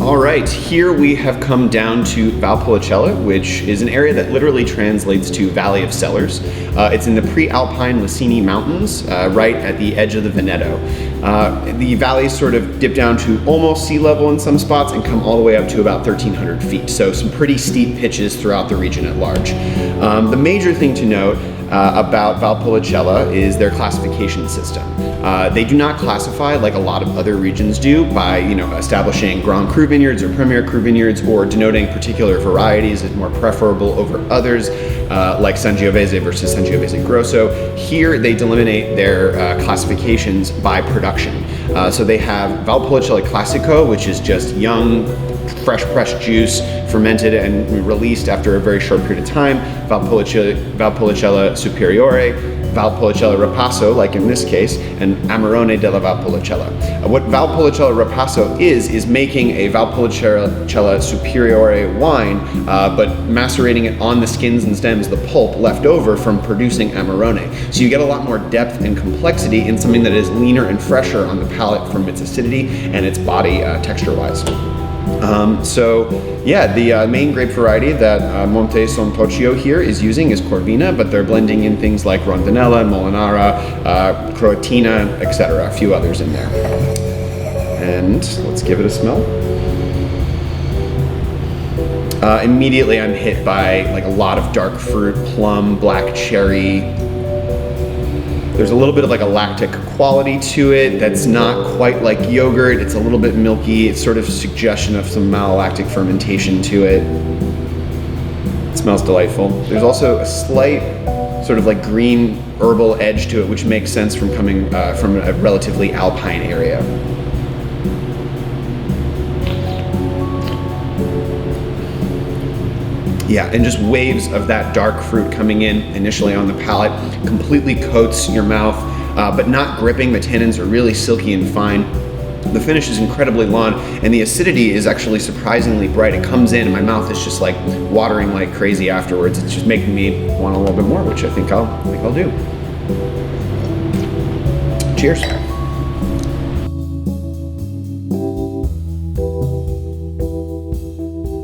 All right, here we have come down to Valpolicella, which is an area that literally translates to Valley of Cellars. It's in the pre-alpine Lacini Mountains, right at the edge of the Veneto. The valleys sort of dip down to almost sea level in some spots and come all the way up to about 1,300 feet. So some pretty steep pitches throughout the region at large. The major thing to note about Valpolicella is their classification system. They do not classify like a lot of other regions do by, establishing Grand Cru vineyards or Premier Cru vineyards or denoting particular varieties as more preferable over others, like Sangiovese versus Sangiovese Grosso. Here they delineate their classifications by production. So they have Valpolicella Classico, which is just young, fresh pressed juice, fermented and released after a very short period of time. Valpolicella Superiore, Valpolicella Ripasso, like in this case, and Amarone della Valpolicella. What Valpolicella Ripasso is making a Valpolicella Superiore wine, but macerating it on the skins and stems, the pulp left over from producing Amarone. So you get a lot more depth and complexity in something that is leaner and fresher on the palate from its acidity and its body texture-wise. The main grape variety that Monte Santoccio here is using is Corvina, but they're blending in things like Rondinella, Molinara, Croatina, etc. A few others in there. And let's give it a smell. Immediately I'm hit by like a lot of dark fruit, plum, black cherry. There's a little bit of like a lactic quality to it that's not quite like yogurt. It's a little bit milky. It's sort of a suggestion of some malolactic fermentation to it. It smells delightful. There's also a slight sort of like green herbal edge to it, which makes sense from coming from a relatively alpine area. Yeah, and just waves of that dark fruit coming in initially on the palate, completely coats your mouth, but not gripping. The tannins are really silky and fine. The finish is incredibly long, and the acidity is actually surprisingly bright. It comes in, and my mouth is just like watering like crazy afterwards. It's just making me want a little bit more, which I think I'll do. Cheers.